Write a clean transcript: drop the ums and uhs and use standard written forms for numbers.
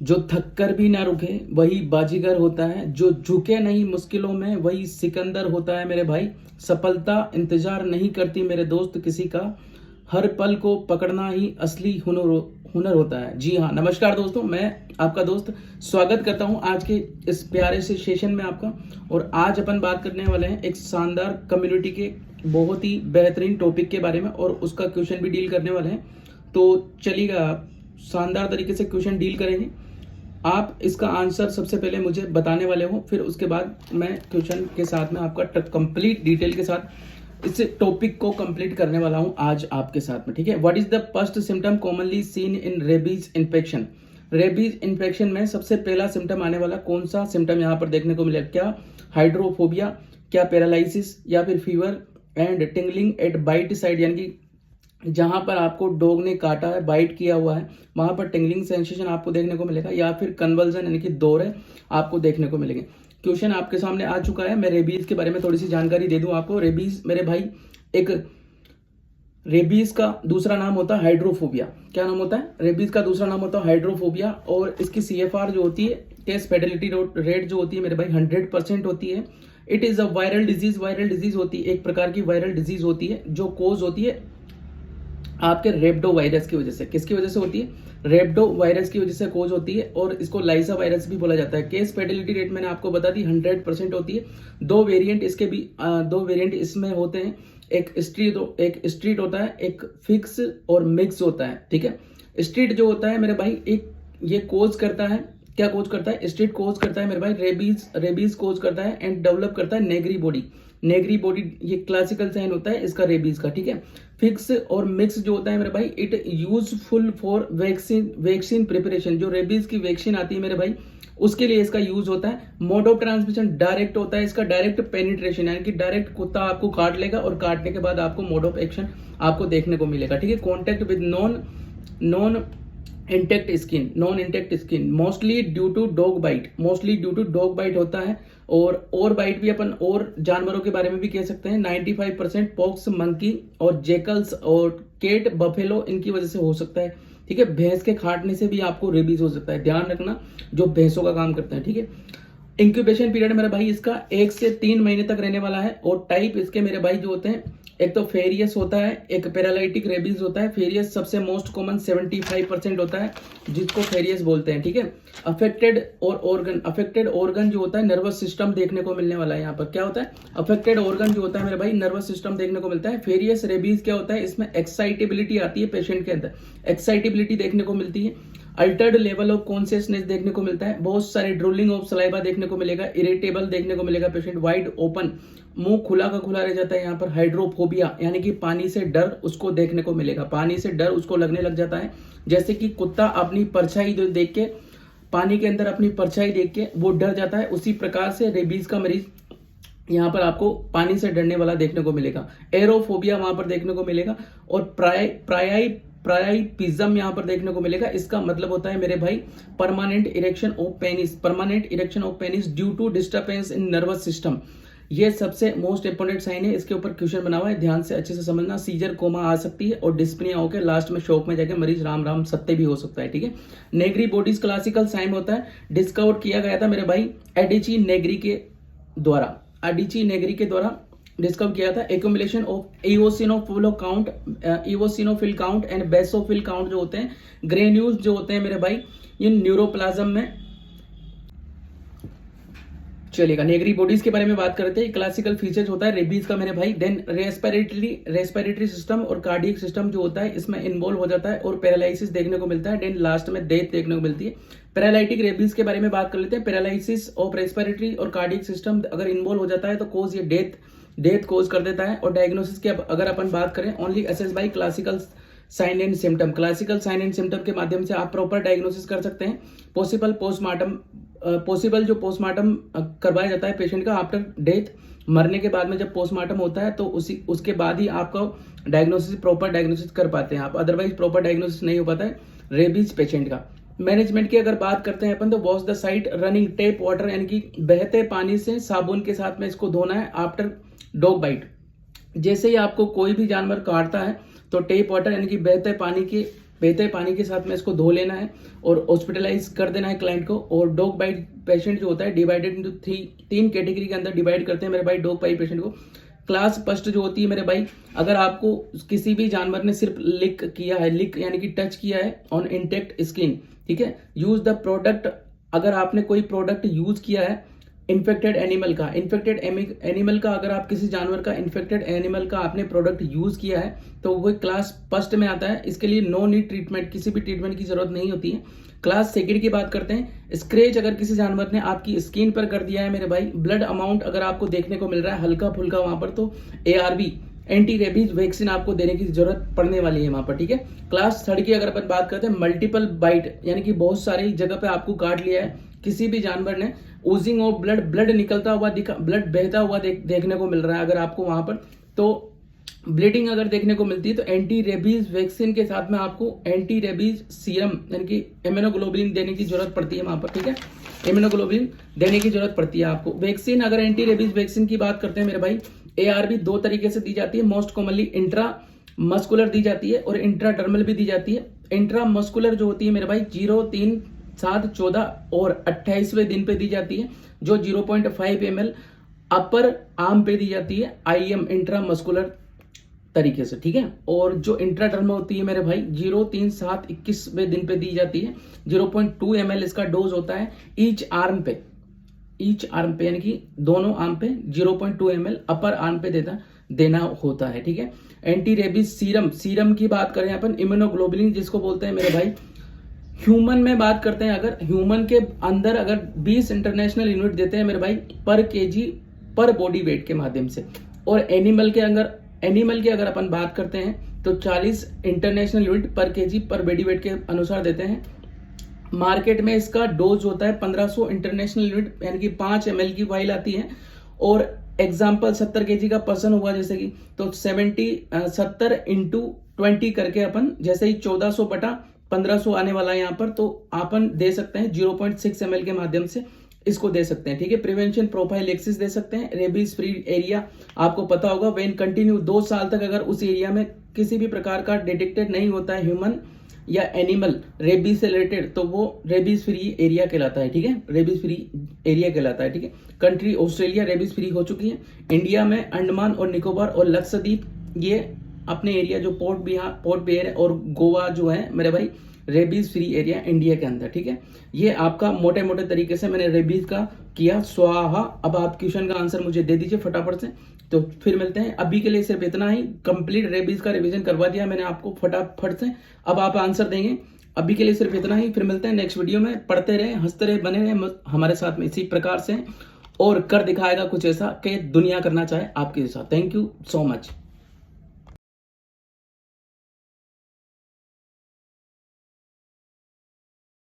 जो थककर भी ना रुके वही बाजीगर होता है, जो झुके नहीं मुश्किलों में वही सिकंदर होता है मेरे भाई। सफलता इंतजार नहीं करती मेरे दोस्त किसी का, हर पल को पकड़ना ही असली हुनर हुनर होता है। जी हाँ, नमस्कार दोस्तों, मैं आपका दोस्त स्वागत करता हूं आज के इस प्यारे से सेशन में आपका। और आज अपन बात करने वाले हैं एक शानदार कम्युनिटी के बहुत ही बेहतरीन टॉपिक के बारे में, और उसका क्वेश्चन भी डील करने वाले हैं। तो चलिएगा, शानदार तरीके से क्वेश्चन डील करेंगे। आप इसका आंसर सबसे पहले मुझे बताने वाले हो, फिर उसके बाद मैं क्वेश्चन के साथ में आपका कंप्लीट डिटेल के साथ इस टॉपिक को कंप्लीट करने वाला हूं आज आपके साथ में। ठीक है, what is the first symptom commonly seen in rabies infection. Rabies infection में सबसे पहला सिम्टम आने वाला कौन सा सिम्टम यहाँ पर देखने को मिलेगा? क्या हाइड्रोफोबिया, क्या पैरालिसिस, या फिर fever and tingling at bite side, यानी कि जहां पर आपको डॉग ने काटा है, बाइट किया हुआ है, वहां पर टिंगलिंग सेंसेशन आपको देखने को मिलेगा, या फिर कन्वर्जन यानी कि दौरे आपको देखने को मिलेंगे। क्वेश्चन आपके सामने आ चुका है। मैं रेबीज के बारे में थोड़ी सी जानकारी दे दूं आपको। रेबीज मेरे भाई, एक रेबीज का दूसरा नाम होता है हाइड्रोफोबिया। क्या नाम होता है? रेबीज का दूसरा नाम होता है हाइड्रोफोबिया। और इसकी CFR जो होती है, केस फेटेलिटी रेट जो होती है मेरे भाई 100% होती है। It is a viral disease. Viral disease होती है, एक प्रकार की वायरल डिजीज होती है जो कोज होती है आपके रेब्डो वायरस की वजह से। किसकी वजह से होती है? रेब्डो वायरस की वजह से कोज होती है, और इसको लाइसा वायरस भी बोला जाता है। केस फेटेलिटी रेट मैंने आपको बता दी 100% होती है। दो वेरिएंट इसके भी दो वेरिएंट इसमें होते हैं। एक स्ट्रीट होता है, एक फिक्स और मिक्स होता है। ठीक है, स्ट्रीट जो होता है मेरे भाई, एक ये कोज करता है। क्या कोज करता है? स्ट्रीट कोज करता है मेरे भाई, रेबीज कोज करता है एंड डेवलप करता है नेगरी बॉडी। नेगरी बॉडी ये क्लासिकल साइन होता है इसका रेबीज का। ठीक है, फिक्स और मिक्स जो होता है मेरे भाई, it useful for vaccine preparation. जो रेबीज की वैक्सीन आती है मेरे भाई, उसके लिए इसका यूज होता है। मोड ऑफ ट्रांसमिशन डायरेक्ट होता है इसका, डायरेक्ट पेनिट्रेशन, यानी कि डायरेक्ट कुत्ता आपको काट लेगा और काटने के बाद आपको मोड ऑफ एक्शन आपको देखने को मिलेगा। ठीक है, contact with non intact skin mostly due to dog bite होता है। और बाइट भी अपन और जानवरों के बारे में भी कह सकते हैं। 95% पॉक्स मंकी और जेकल्स और केट बफेलो इनकी वजह से हो सकता है। ठीक है, भैंस के खाटने से भी आपको रेबीज हो सकता है, ध्यान रखना, जो भैंसों का काम करते हैं। ठीक है, इंक्यूबेशन पीरियड मेरे भाई इसका 1 से 3 महीने तक रहने वाला है। और टाइप इसके मेरे भाई जो होते हैं, एक तो फेरियस होता है, एक पैरालाइटिक रेबीज होता है। फेरियस सबसे मोस्ट कॉमन 75% होता है, जिसको फेरियस बोलते हैं। ठीक है, अफेक्टेड ऑर्गन जो होता है नर्वस सिस्टम देखने को मिलने वाला है। यहाँ पर क्या होता है? अफेक्टेड ऑर्गन जो होता है मेरे भाई नर्वस सिस्टम देखने को मिलता है। फेरियस रेबीज क्या होता है? इसमें एक्साइटेबिलिटी आती है पेशेंट के अंदर, एक्साइटेबिलिटी देखने को मिलती है। अल्टर्ड लेवल ऑफ कॉन्शियसनेस देखने को मिलता है। बहुत सारे ड्रोलिंग ऑफ सलाइवा देखने को मिलेगा। इरिटेबल देखने को मिलेगा पेशेंट, वाइड ओपन, मुंह खुला का खुला रह जाता है। यहाँ पर हाइड्रोफोबिया यानी कि पानी से डर उसको देखने को मिलेगा। पानी से डर उसको लगने लग जाता है, जैसे कि कुत्ता अपनी परछाई देख के, पानी के अंदर अपनी परछाई देख के वो डर जाता है, उसी प्रकार से रेबीज का मरीज यहाँ पर आपको पानी से डरने वाला देखने को मिलेगा। एरोफोबिया वहां पर देखने को मिलेगा। और प्रायाइपिज्म यहाँ पर देखने को मिलेगा। इसका मतलब होता है मेरे भाई permanent erection of penis due to disturbance in nervous system. ये सबसे मोस्ट इंपोर्टेंट साइन है, इसके ऊपर क्वेश्चन बना हुआ है, ध्यान से अच्छे से समझना। सीजर, कोमा आ सकती है, और डिस्पनिया होकर लास्ट में शौक में जाके मरीज राम राम सत्य भी हो सकता है। ठीक है, नेगरी बॉडीज क्लासिकल साइन होता है, डिस्कवर किया गया था मेरे भाई एडिची नेगरी के द्वारा डिस्कवर किया था। Accumulation of eosinophil count and basophil count जो होते हैं, ग्रेन्यूल्स जो होते हैं मेरे भाई, ये न्यूरोप्लाज्म में। चलिएगा, नेगरी बॉडीज के बारे में बात करते हैं। क्लासिकल फीचर्स होता है रेबीज का मेरे भाई। देन रेस्पिरेटरी सिस्टम और कार्डियक सिस्टम जो होता है इसमें इन्वॉल्व हो जाता है, और पैरालिसिस देखने को मिलता है। देन लास्ट में डेथ देखने को मिलती है। पैरालाइटिक रेबीज के बारे में बात कर लेते हैं। पैरालिसिस ऑफ रेस्पिरेटरी और कार्डियक सिस्टम अगर इन्वॉल्व हो जाता है तो कोज ये डेथ कोज कर देता है। और डायग्नोसिस की अगर अपन बात करें, only assess by classical sign and symptom के माध्यम से आप प्रॉपर डायग्नोसिस कर सकते हैं। पॉसिबल जो पोस्टमार्टम करवाया जाता है पेशेंट का आफ्टर डेथ, मरने के बाद में जब पोस्टमार्टम होता है तो उसके बाद ही आपका प्रॉपर डायग्नोसिस कर पाते हैं आप, अदरवाइज प्रॉपर डायग्नोसिस नहीं हो पाता है रेबीज पेशेंट का। मैनेजमेंट की अगर बात करते हैं अपन, तो wash the site running tape water, यानी कि बहते पानी से साबुन के साथ में इसको धोना है आफ्टर डॉग बाइट। जैसे ही आपको कोई भी जानवर काटता है तो टेप वाटर यानी कि बहते पानी के बहते पानी के साथ में इसको धो लेना है और हॉस्पिटलाइज कर देना है क्लाइंट को। और डॉग बाइट पेशेंट जो होता है डिवाइडेड इंटू 3 कैटेगरी के अंदर डिवाइड करते हैं मेरे भाई डॉग बाइट पेशेंट को। क्लास फर्स्ट जो होती है मेरे भाई, अगर आपको किसी भी जानवर ने सिर्फ लिक किया है, लिक यानी कि टच किया है ऑन इंटेक्ट स्किन, ठीक है, यूज द प्रोडक्ट, अगर आपने कोई प्रोडक्ट यूज किया है इन्फेक्टेड एनिमल का, इन्फेक्टेड एनिमल का, अगर आप किसी जानवर का इन्फेक्टेड एनिमल का आपने प्रोडक्ट यूज किया है तो वो क्लास फर्स्ट में आता है। इसके लिए नो नीड ट्रीटमेंट, किसी भी ट्रीटमेंट की जरूरत नहीं होती है। क्लास सेकंड की बात करते हैं, स्क्रैच अगर किसी जानवर ने आपकी स्किन पर कर दिया है मेरे भाई, ब्लड अमाउंट अगर आपको देखने को मिल रहा है हल्का फुल्का वहां पर, तो ARV एंटी रेबीज वैक्सीन आपको देने की जरूरत पड़ने वाली है वहां पर, ठीक है। क्लास थर्ड की अगर अपन बात करते हैं, मल्टीपल बाइट यानी कि बहुत सारी जगह पे आपको काट लिया है किसी भी जानवर ने, ओजिंग ऑफ ब्लड, ब्लड निकलता हुआ ब्लड बहता हुआ देखने को मिल रहा है अगर आपको वहां पर, तो ब्लीडिंग अगर देखने को मिलती है तो एंटी रेबीज वैक्सीन के साथ में आपको एंटी रेबीज सीरम यानी कि इम्यूनोग्लोबुलिन देने की जरूरत पड़ती है वहां पर, ठीक है, इम्यूनोग्लोबुलिन देने की जरूरत पड़ती है आपको। वैक्सीन अगर एंटी रेबीज वैक्सीन की बात करते हैं मेरे भाई, ARV 2 तरीके से दी जाती है, मोस्ट कॉमनली इंट्रा मस्कुलर दी जाती है और इंट्राडर्मल भी दी जाती है। इंट्रा मस्कुलर जो होती है मेरे भाई 0, 3, 7, 14 और 28वें दिन पे दी जाती है, जो 0.5 ml अपर आर्म पे दी जाती है, IM इंट्रा मस्कुलर तरीके से, ठीक है। और जो इंट्राडर्मल होती है मेरे भाई 0, 3, 7, 21वें दिन पे दी जाती है, 0.2 ml इसका डोज होता है ईच आर्म पे यानी कि दोनों आर्म पे 0.2 ml अपर आर्म पे देना होता है, ठीक है। एंटी रेबीज सीरम की बात करें अपन, इम्यूनोग्लोबुलिन जिसको बोलते हैं मेरे भाई, ह्यूमन में बात करते हैं, अगर ह्यूमन के अंदर अगर 20 इंटरनेशनल यूनिट देते हैं मेरे भाई पर केजी पर बॉडी वेट के माध्यम से, और एनिमल के अगर अपन बात करते हैं तो 40 इंटरनेशनल यूनिट पर केजी पर बॉडी वेट के अनुसार देते हैं। मार्केट में इसका डोज होता है 1500 इंटरनेशनल यूनिट यानी कि 5 ml की वाइल आती है। और एग्जाम्पल 70 kg का पर्सन हुआ जैसे कि, तो 70 इंटू 20 करके अपन जैसे ही 1400 बटा 1500 आने वाला है यहाँ पर, तो अपन दे सकते हैं 0.6 ml के माध्यम से इसको दे सकते हैं, ठीक है। प्रिवेंशन प्रोफाइलेक्सिस दे सकते हैं, रेबीज फ्री एरिया आपको पता होगा, वेन कंटिन्यू 2 साल तक अगर उस एरिया में किसी भी प्रकार का डिटेक्टेड नहीं होता है ह्यूमन या एनिमल रेबीज से रिलेटेड, तो वो रेबीज फ्री एरिया कहलाता है, ठीक है, रेबीज फ्री एरिया कहलाता है, ठीक है। कंट्री ऑस्ट्रेलिया रेबीज फ्री हो चुकी है। इंडिया में अंडमान और निकोबार और लक्षद्वीप ये अपने एरिया जो पोर्ट ब्लेयर है और गोवा जो है मेरे भाई रेबीज फ्री एरिया इंडिया के अंदर, ठीक है। ये आपका मोटे मोटे तरीके से मैंने रेबीज का किया स्वाहा। अब आप क्वेश्चन का आंसर मुझे दे दीजिए फटाफट से, तो फिर मिलते हैं। अभी के लिए सिर्फ इतना ही, कंप्लीट रेबीज का रिवीजन करवा दिया मैंने आपको फटाफट से, अब आप आंसर देंगे। अभी के लिए सिर्फ इतना ही, फिर मिलते हैं नेक्स्ट वीडियो में। पढ़ते रहे, हंसते रहे, बने रहे हमारे साथ में इसी प्रकार से, और कर दिखाएगा कुछ ऐसा कि दुनिया करना चाहे आपके साथ। Thank you so much.